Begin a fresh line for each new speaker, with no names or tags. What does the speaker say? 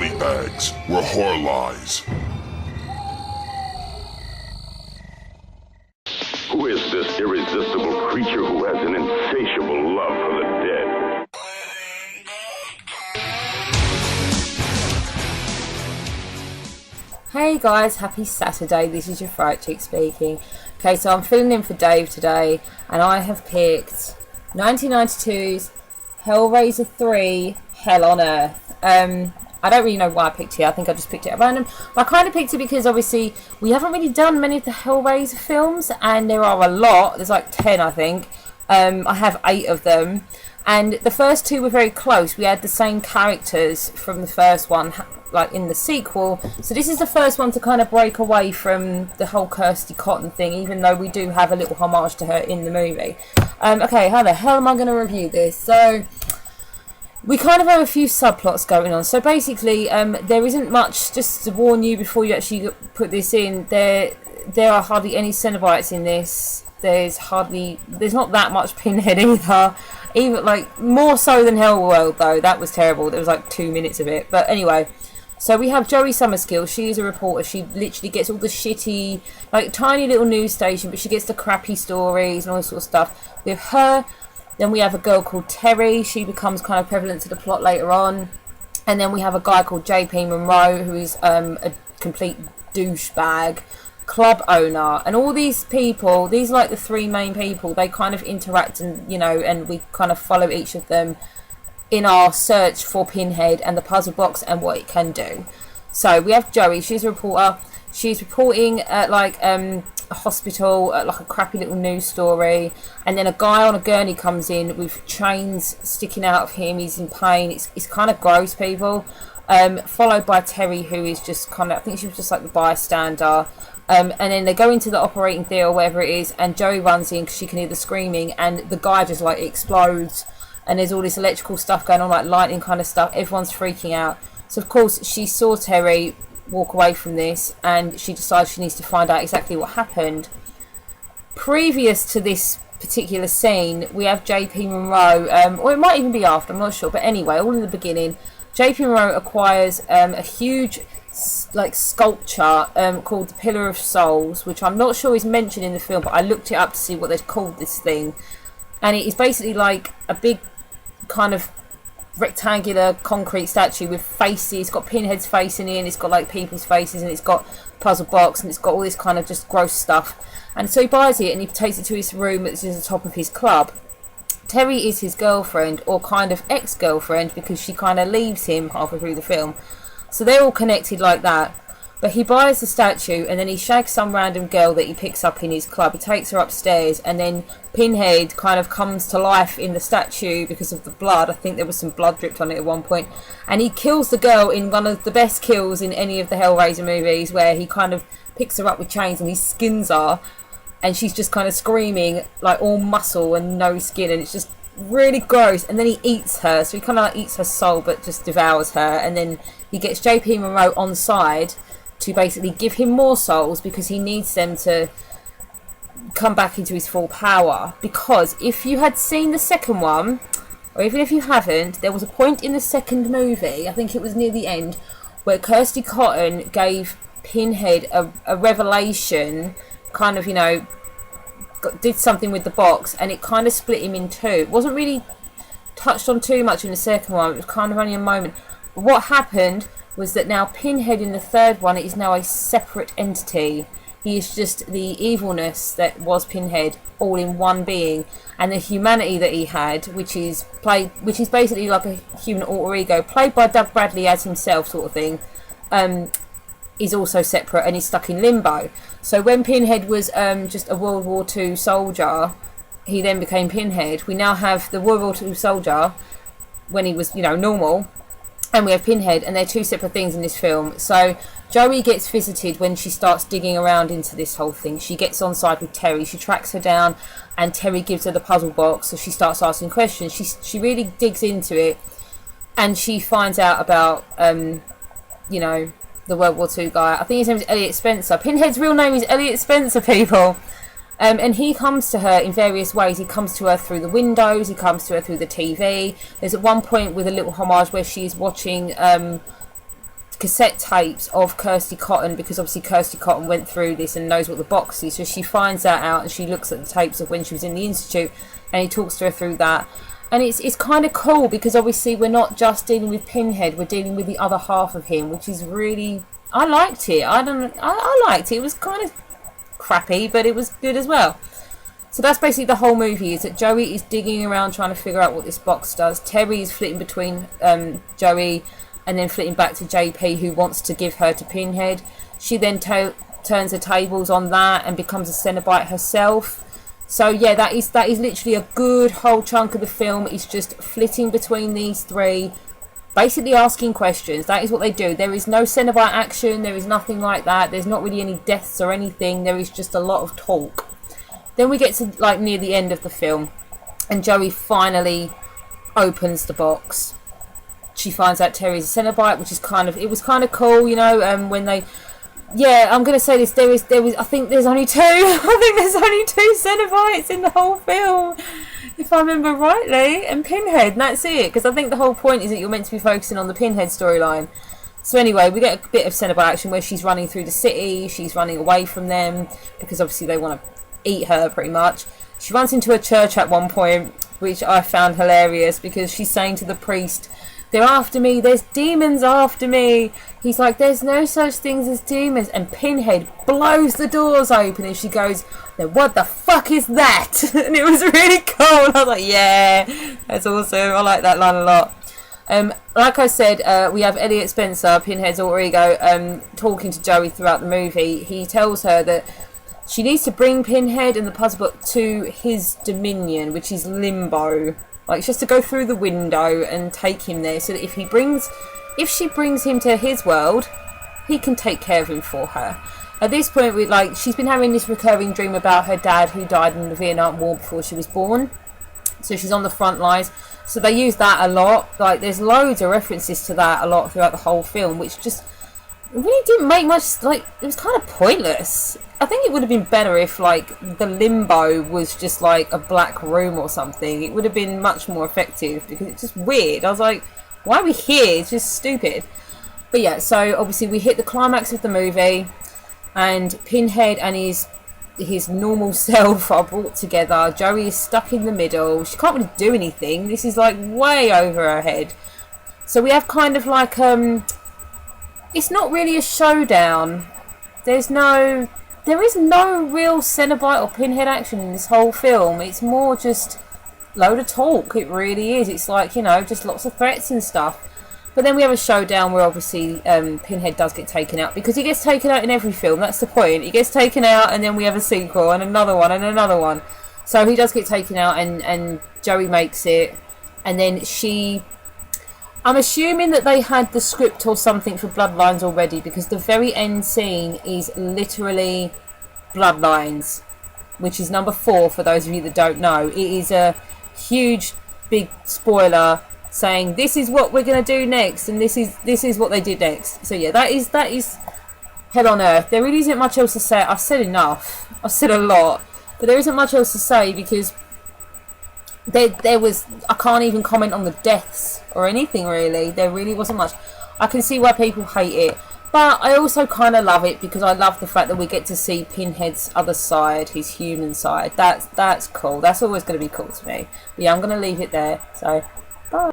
body bags were horror lies.
Who is this irresistible creature who has an insatiable love for the dead?
Hey guys, happy Saturday. This is your Fright Chick speaking. Okay, so I'm filling in for Dave today, and I have picked 1992's Hellraiser 3, Hell on Earth. I don't really know why I picked it. I think I just picked it at random. But I kind of picked it because obviously we haven't really done many of the Hellraiser films, and there are a lot. There's like 10, I think. I have 8 of them, and the first 2 were very close. We had the same characters from the first one, like in the sequel. So this is the first one to kind of break away from the whole Kirsty Cotton thing, even though we do have a little homage to her in the movie. Okay, how the hell am I going to review this? So we kind of have a few subplots going on. So basically, there isn't much, just to warn you before you actually put this in, there are hardly any Cenobites in this. There's not that much Pinhead either. Even, like, more so than Hellworld, though. That was terrible. There was like 2 minutes of it. But anyway, so we have Joey Summerskill. She is a reporter. She literally gets all the shitty, like, tiny little news station, but she gets the crappy stories and all this sort of stuff. We have her. Then we have a girl called Terry. She becomes kind of prevalent to the plot later on. And then we have a guy called JP Monroe, who is a complete douchebag club owner. And all these people, these are like the 3 main people, they kind of interact, and and we kind of follow each of them in our search for Pinhead and the puzzle box and what it can do. So we have Joey. She's a reporter. She's reporting at like a hospital, like a crappy little news story, and then a guy on a gurney comes in with chains sticking out of him. He's in pain. It's kind of gross, people. Followed by Terry, who is just kind of, I think she was just like the bystander. And then they go into the operating theatre or whatever it is, and Joey runs in because she can hear the screaming, and the guy just like explodes, and there's all this electrical stuff going on, like lightning kind of stuff. Everyone's freaking out. So of course she saw Terry walk away from this, and she decides she needs to find out exactly what happened. Previous to this particular scene, we have JP Monroe, or it might even be after, I'm not sure, but anyway, all in the beginning, JP Monroe acquires a huge like sculpture called the Pillar of Souls, which I'm not sure is mentioned in the film, but I looked it up to see what they'd called this thing, and it is basically like a big kind of rectangular concrete statue with faces. It's got Pinhead's face in it, and it's got like people's faces, and it's got puzzle box, and it's got all this kind of just gross stuff. And so he buys it and he takes it to his room that's at the top of his club. Terry is his girlfriend, or kind of ex-girlfriend, because she kind of leaves him halfway through the film. So they're all connected like that. But he buys the statue, and then he shags some random girl that he picks up in his club. He takes her upstairs, and then Pinhead kind of comes to life in the statue because of the blood. I think there was some blood dripped on it at one point. And he kills the girl in one of the best kills in any of the Hellraiser movies, where he kind of picks her up with chains and he skins her, and she's just kind of screaming, like all muscle and no skin, and it's just really gross. And then he eats her, so he kind of like eats her soul but just devours her. And then he gets JP Monroe on side to basically give him more souls, because he needs them to come back into his full power. Because if you had seen the second one, or even if you haven't, there was a point in the second movie, I think it was near the end, where Kirsty Cotton gave Pinhead a revelation, kind of, did something with the box, and it kind of split him in two. It wasn't really touched on too much in the second one. It was kind of only a moment. But what happened was that now Pinhead in the third one is now a separate entity. He is just the evilness that was Pinhead, all in one being, and the humanity that he had, which is basically like a human alter ego, played by Doug Bradley as himself, sort of thing, is also separate and is stuck in limbo. So when Pinhead was just a World War II soldier, he then became Pinhead. We now have the World War II soldier when he was, normal, and we have Pinhead, and they're two separate things in this film. So Joey gets visited when she starts digging around into this whole thing. She gets on side with Terry. She tracks her down, and Terry gives her the puzzle box, so she starts asking questions. She really digs into it, and she finds out about, the World War II guy. I think his name is Elliot Spencer. Pinhead's real name is Elliot Spencer, people. And he comes to her in various ways. He comes to her through the windows. He comes to her through the TV. There's at one point with a little homage where she's watching cassette tapes of Kirsty Cotton, because obviously Kirsty Cotton went through this and knows what the box is, so she finds that out and she looks at the tapes of when she was in the institute, and he talks to her through that. And it's kind of cool because obviously we're not just dealing with Pinhead, we're dealing with the other half of him, which is really, I liked it. I liked it. It was kind of crappy, but it was good as well. So that's basically the whole movie, is that Joey is digging around trying to figure out what this box does. Terry is flitting between Joey and then flitting back to JP, who wants to give her to Pinhead. She then turns her tables on that and becomes a Cenobite herself. So yeah, that is literally a good whole chunk of the film. It's just flitting between these three, basically asking questions. That is what they do. There is no Cenobite action, there is nothing like that. There's not really any deaths or anything. There is just a lot of talk. Then we get to like near the end of the film, and Joey finally opens the box. She finds out Terry's a Cenobite, which is it was kind of cool, you know, when they, yeah, I'm going to say this, there was, I think there's only two, Cenobites in the whole film, if I remember rightly, and Pinhead, and that's it, because I think the whole point is that you're meant to be focusing on the Pinhead storyline. So anyway, we get a bit of Cenobite action where she's running through the city, she's running away from them, because obviously they want to eat her pretty much. She runs into a church at one point, which I found hilarious, because she's saying to the priest, "They're after me, there's demons after me." He's like, "There's no such things as demons," and Pinhead blows the doors open and she goes, "Then what the fuck is that?" And it was really cool. I was like, yeah, that's awesome. I like that line a lot. Like I said, we have Elliot Spencer, Pinhead's alter ego, talking to Joey throughout the movie. He tells her that she needs to bring Pinhead and the puzzle book to his dominion, which is Limbo. Like, just to go through the window and take him there, so that if she brings him to his world, he can take care of him for her. At this point, she's been having this recurring dream about her dad, who died in the Vietnam War before she was born. So she's on the front lines. So they use that a lot. Like, there's loads of references to that a lot throughout the whole film, which just really didn't make much, it was kind of pointless. I think it would have been better if, the Limbo was just, a black room or something. It would have been much more effective, because it's just weird. I was like, why are we here? It's just stupid. But yeah, so obviously we hit the climax of the movie, and Pinhead and his normal self are brought together. Joey is stuck in the middle. She can't really do anything. This is, way over her head. So we have kind of it's not really a showdown. There is no real Cenobite or Pinhead action in this whole film. It's more just load of talk. It really is. It's just lots of threats and stuff. But then we have a showdown where obviously Pinhead does get taken out, because he gets taken out in every film. That's the point. He gets taken out, and then we have a sequel and another one and another one. So he does get taken out, and Joey makes it, and then I'm assuming that they had the script or something for Bloodlines already, because the very end scene is literally Bloodlines, which is number 4 for those of you that don't know. It is a huge, big spoiler saying this is what we're going to do next, and this is what they did next. So yeah, that is Hell on Earth. There really isn't much else to say. I've said enough. I've said a lot, but there isn't much else to say, because there was, I can't even comment on the deaths or anything really. There really wasn't much. I can see why people hate it, but I also kind of love it, because I love the fact that we get to see Pinhead's other side, his human side. That's cool. That's always going to be cool to me. But yeah, I'm going to leave it there. So, bye.